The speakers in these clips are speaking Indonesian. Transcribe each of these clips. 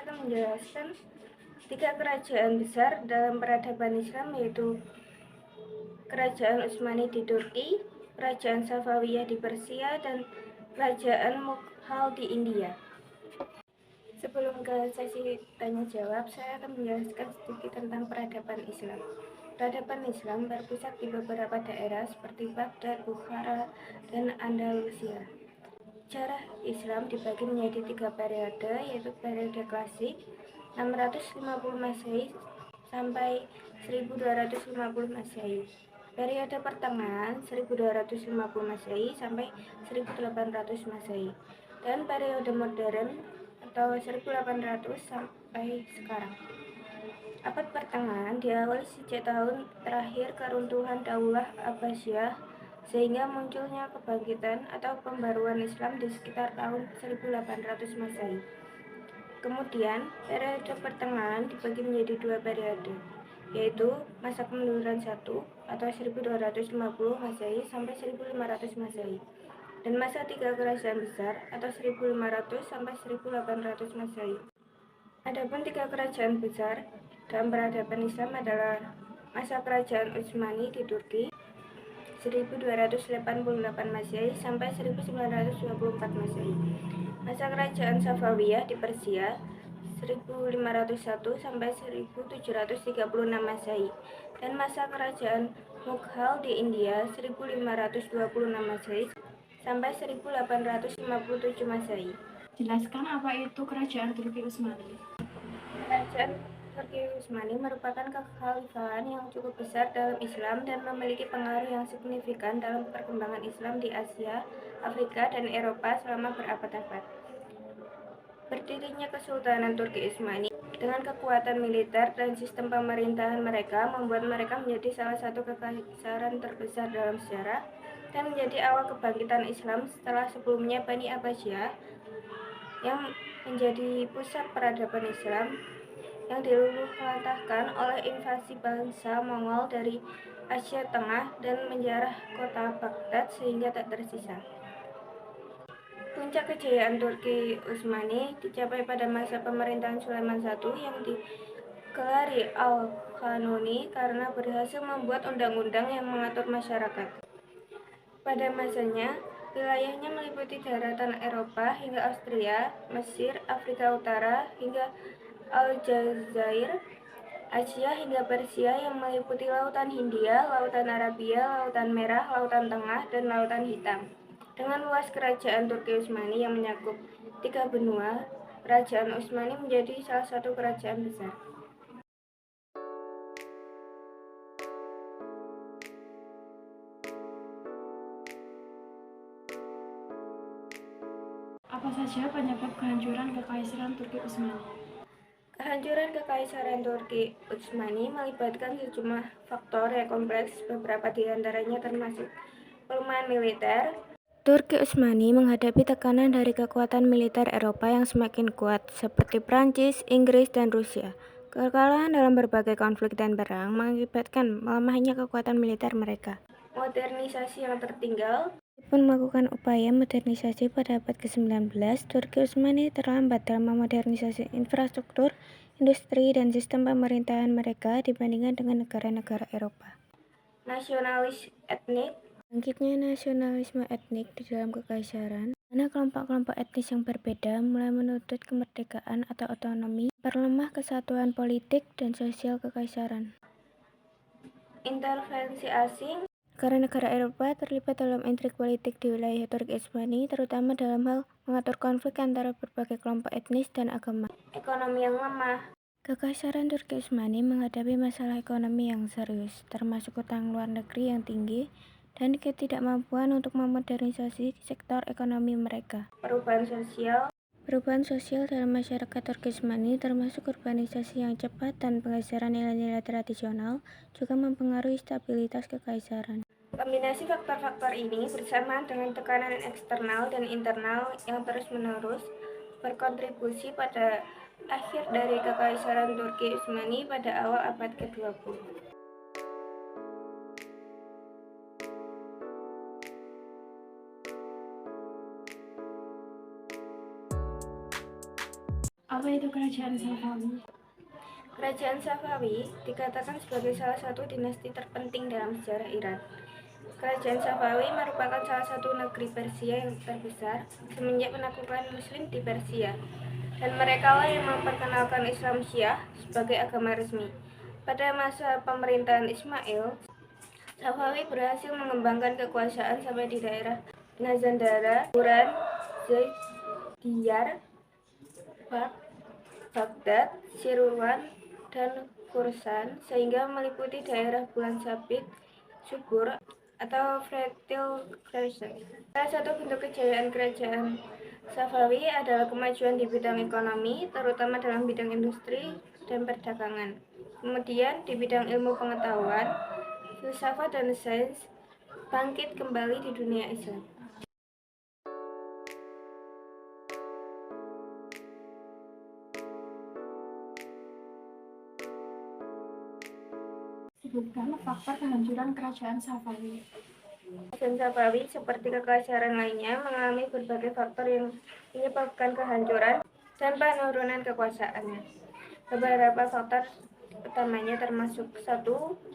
saya akan menjelaskan 3 kerajaan besar dalam peradaban Islam, yaitu Kerajaan Utsmani di Turki, Kerajaan Safawiyah di Persia, dan Kerajaan Mughal di India. Sebelum ke sesi tanya jawab, saya akan menjelaskan sedikit tentang peradaban Islam. Peradaban Islam berpusat di beberapa daerah seperti Baghdad, Bukhara, dan Andalusia. Sejarah Islam dibagi menjadi 3 periode, yaitu periode klasik 650 Masehi sampai 1250 Masehi. Periode pertengahan 1250 Masehi sampai 1800 Masehi. Dan periode modern atau 1800 sampai sekarang. Abad pertengahan diawali sejak tahun terakhir keruntuhan Daulah Abbasiyah sehingga munculnya kebangkitan atau pembaruan Islam di sekitar tahun 1800 Masehi. Kemudian, periode pertengahan dibagi menjadi 2 periode, yaitu masa kemunduran 1 atau 1250 Masehi sampai 1500 Masehi, dan masa 3 kerajaan besar atau 1500 sampai 1800 Masehi. Adapun 3 kerajaan besar dalam peradaban Islam adalah masa kerajaan Utsmani di Turki 1288 Masehi sampai 1924 Masehi, masa kerajaan Safawiyah di Persia 1501 sampai 1736 Masehi, dan masa kerajaan Mughal di India 1526 Masehi sampai 1857 Masehi. Jelaskan apa itu Kerajaan Turki Utsmani. Kerajaan Turki Utsmani merupakan kekhalifahan yang cukup besar dalam Islam dan memiliki pengaruh yang signifikan dalam perkembangan Islam di Asia, Afrika, dan Eropa selama berabad-abad. Berdirinya Kesultanan Turki Utsmani dengan kekuatan militer dan sistem pemerintahan mereka membuat mereka menjadi salah satu kekaisaran terbesar dalam sejarah dan menjadi awal kebangkitan Islam setelah sebelumnya Bani Abbasiyah yang menjadi pusat peradaban Islam yang diluluhlantahkan oleh invasi bangsa Mongol dari Asia Tengah dan menjarah kota Baghdad sehingga tak tersisa. Puncak kejayaan Turki Utsmani dicapai pada masa pemerintahan Sulaiman I yang digelari Al-Qanuni karena berhasil membuat undang-undang yang mengatur masyarakat. Pada masanya, wilayahnya meliputi daratan Eropa hingga Austria, Mesir, Afrika Utara, hingga Aljazair, Asia hingga Persia yang meliputi Lautan Hindia, Lautan Arabia, Lautan Merah, Lautan Tengah, dan Lautan Hitam. Dengan luas kerajaan Turki Utsmani yang mencakup 3 benua, Kerajaan Utsmani menjadi salah satu kerajaan besar. Apa saja penyebab kehancuran Kekaisaran Turki Utsmani? Kehancuran Kekaisaran Turki Utsmani melibatkan sejumlah faktor yang kompleks, beberapa di antaranya termasuk pelemahan militer. Turki Utsmani menghadapi tekanan dari kekuatan militer Eropa yang semakin kuat, seperti Prancis, Inggris, dan Rusia. Kekalahan dalam berbagai konflik dan perang mengakibatkan melemahnya kekuatan militer mereka. Modernisasi yang tertinggal. Meskipun melakukan upaya modernisasi pada abad ke-19, Turki Utsmani terlambat dalam memodernisasi infrastruktur, industri, dan sistem pemerintahan mereka dibandingkan dengan negara-negara Eropa. Nasionalis etnik. Bangkitnya nasionalisme etnik di dalam kekaisaran, mana kelompok-kelompok etnis yang berbeda mulai menuntut kemerdekaan atau otonomi, perlemah kesatuan politik dan sosial kekaisaran. Intervensi asing. Negara-negara Eropa terlibat dalam intrik politik di wilayah Turki Utsmani, terutama dalam hal mengatur konflik antara berbagai kelompok etnis dan agama. Ekonomi yang lemah. Kekaisaran Turki Utsmani menghadapi masalah ekonomi yang serius, termasuk utang luar negeri yang tinggi dan ketidakmampuan untuk memodernisasi sektor ekonomi mereka. Perubahan sosial dalam masyarakat Turki Utsmani, termasuk urbanisasi yang cepat dan penggeseran nilai-nilai tradisional, juga mempengaruhi stabilitas kekaisaran. Kombinasi faktor-faktor ini bersamaan dengan tekanan eksternal dan internal yang terus-menerus berkontribusi pada akhir dari Kekaisaran Turki Utsmani pada awal abad ke-20. Apa itu kerajaan Safawi? Kerajaan Safawi dikatakan sebagai salah satu dinasti terpenting dalam sejarah Iran. Kerajaan Safawi merupakan salah satu negeri Persia yang terbesar semenjak penaklukan Muslim di Persia, dan mereka lah yang memperkenalkan Islam Syiah sebagai agama resmi. Pada masa pemerintahan Ismail, Safawi berhasil mengembangkan kekuasaan sampai di daerah Mazandara, Turan, Zaid, Diyar, Baghdad, Sirwan, dan Khorasan, sehingga meliputi daerah bulan sabit, subur, atau Fertile Crescent. Salah satu bentuk kejayaan kerajaan Safawi adalah kemajuan di bidang ekonomi, terutama dalam bidang industri dan perdagangan. Kemudian di bidang ilmu pengetahuan, filsafat dan sains bangkit kembali di dunia Islam. Sebutkan faktor kehancuran kerajaan Safawi. Kerajaan Safawi seperti kekaisaran lainnya mengalami berbagai faktor yang menyebabkan kehancuran dan penurunan kekuasaannya. Beberapa faktor utamanya termasuk 1.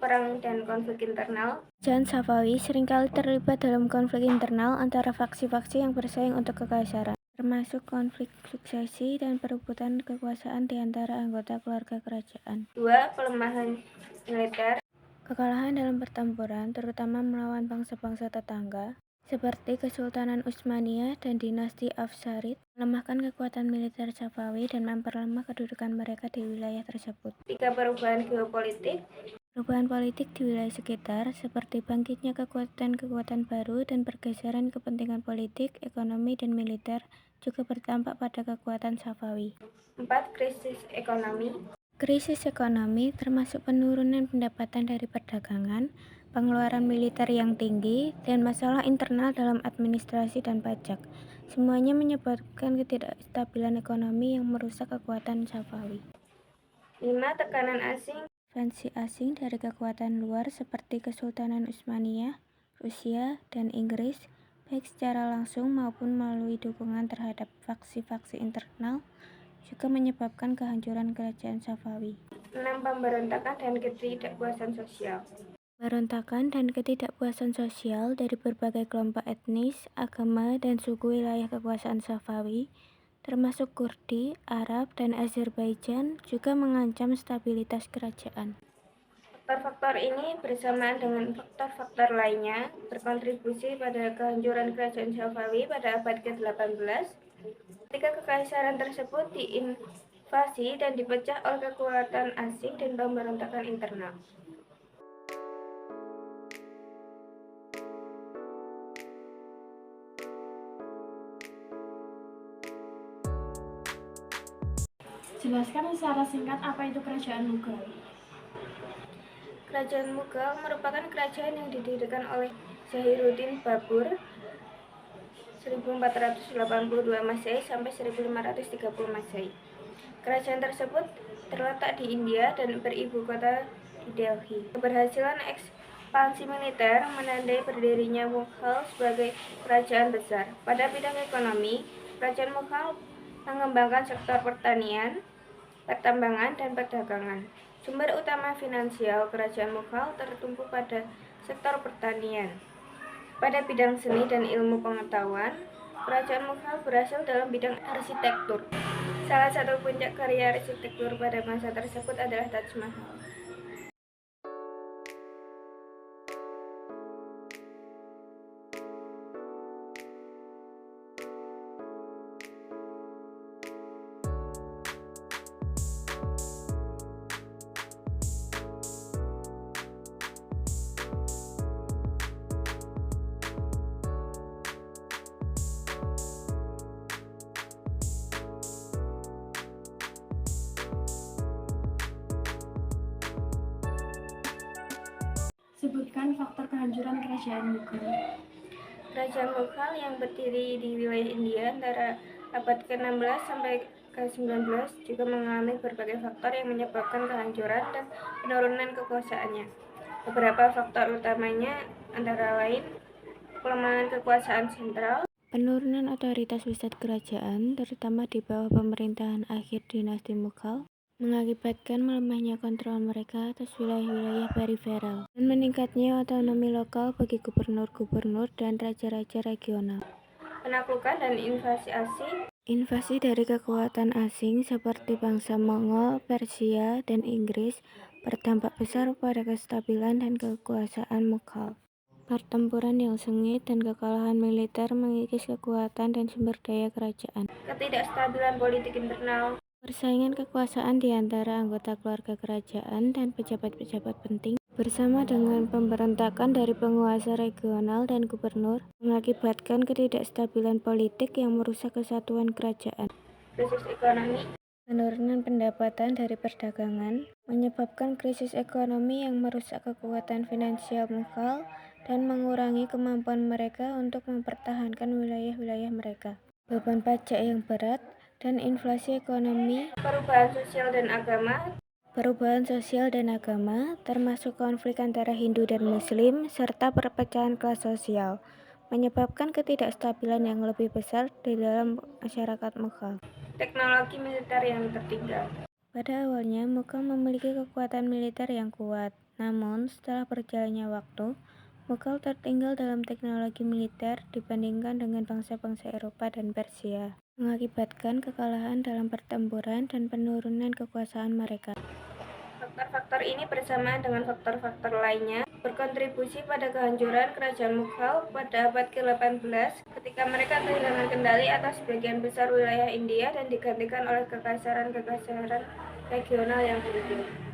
Perang dan konflik internal. Kerajaan Safawi seringkali terlibat dalam konflik internal antara faksi-faksi yang bersaing untuk kekaisaran, termasuk konflik suksesi dan perebutan kekuasaan di antara anggota keluarga kerajaan. 2. Pelemahan militer. Kekalahan dalam pertempuran, terutama melawan bangsa-bangsa tetangga, seperti Kesultanan Utsmaniyah dan dinasti Afsarid, melemahkan kekuatan militer Safawi dan memperlemah kedudukan mereka di wilayah tersebut. 3. Perubahan geopolitik. Perubahan politik di wilayah sekitar, seperti bangkitnya kekuatan-kekuatan baru dan pergeseran kepentingan politik, ekonomi, dan militer, juga berdampak pada kekuatan Safawi. 4. Krisis ekonomi. Krisis ekonomi termasuk penurunan pendapatan dari perdagangan, pengeluaran militer yang tinggi, dan masalah internal dalam administrasi dan pajak. Semuanya menyebabkan ketidakstabilan ekonomi yang merusak kekuatan Safawi. 5. Tekanan asing. Intervensi asing dari kekuatan luar seperti Kesultanan Utsmaniyah, Rusia, dan Inggris, baik secara langsung maupun melalui dukungan terhadap faksi-faksi internal, juga menyebabkan kehancuran kerajaan Safawi. 6. Pemberontakan dan ketidakpuasan sosial. Pemberontakan dan ketidakpuasan sosial dari berbagai kelompok etnis, agama, dan suku wilayah kekuasaan Safawi, termasuk Kurdi, Arab, dan Azerbaijan, juga mengancam stabilitas kerajaan. Faktor-faktor ini bersamaan dengan faktor-faktor lainnya berkontribusi pada kehancuran kerajaan Safawi pada abad ke-18, ketika kekaisaran tersebut diinvasi dan dipecah oleh kekuatan asing dan pemberontakan internal. Jelaskan secara singkat apa itu kerajaan Mughal. Kerajaan Mughal merupakan kerajaan yang didirikan oleh Zahiruddin Babur 1482 Masehi sampai 1530 Masehi. Kerajaan tersebut terletak di India dan beribu kota di Delhi. Keberhasilan ekspansi militer menandai berdirinya Mughal sebagai kerajaan besar. Pada bidang ekonomi, kerajaan Mughal mengembangkan sektor pertanian, pertambangan, dan perdagangan. Sumber utama finansial kerajaan Mughal tertumpu pada sektor pertanian. Pada bidang seni dan ilmu pengetahuan, kerajaan Mughal berhasil dalam bidang arsitektur. Salah satu puncak karya arsitektur pada masa tersebut adalah Taj Mahal. Sebutkan faktor kehancuran kerajaan Mughal. Kerajaan Mughal yang berdiri di wilayah India antara abad ke-16 sampai ke-19 juga mengalami berbagai faktor yang menyebabkan kehancuran dan penurunan kekuasaannya. Beberapa faktor utamanya antara lain pelemahan kekuasaan sentral, Penurunan otoritas pusat kerajaan, terutama di bawah pemerintahan akhir dinasti Mughal, mengakibatkan melemahnya kontrol mereka atas wilayah-wilayah periferal dan meningkatnya otonomi lokal bagi gubernur-gubernur dan raja-raja regional. Penaklukan dan invasi dari kekuatan asing seperti bangsa Mongol, Persia, dan Inggris berdampak besar pada kestabilan dan kekuasaan Mughal. Pertempuran yang sengit dan kekalahan militer mengikis kekuatan dan sumber daya kerajaan. Ketidakstabilan politik internal, persaingan kekuasaan di antara anggota keluarga kerajaan dan pejabat-pejabat penting, bersama dengan pemberontakan dari penguasa regional dan gubernur, mengakibatkan ketidakstabilan politik yang merusak kesatuan kerajaan. Krisis ekonomi, penurunan pendapatan dari perdagangan, menyebabkan krisis ekonomi yang merusak kekuatan finansial Mughal dan mengurangi kemampuan mereka untuk mempertahankan wilayah-wilayah mereka. Beban pajak yang berat dan inflasi ekonomi, perubahan sosial dan agama, termasuk konflik antara Hindu dan Muslim, serta perpecahan kelas sosial, menyebabkan ketidakstabilan yang lebih besar di dalam masyarakat Mughal. Teknologi militer yang tertinggal. Pada awalnya, Mughal memiliki kekuatan militer yang kuat, namun setelah berjalannya waktu, Mughal tertinggal dalam teknologi militer dibandingkan dengan bangsa-bangsa Eropa dan Persia, mengakibatkan kekalahan dalam pertempuran dan penurunan kekuasaan mereka. Faktor-faktor ini bersamaan dengan faktor-faktor lainnya berkontribusi pada kehancuran kerajaan Mughal pada abad ke-18 ketika mereka kehilangan kendali atas sebagian besar wilayah India dan digantikan oleh kekaisaran-kekaisaran regional yang penting.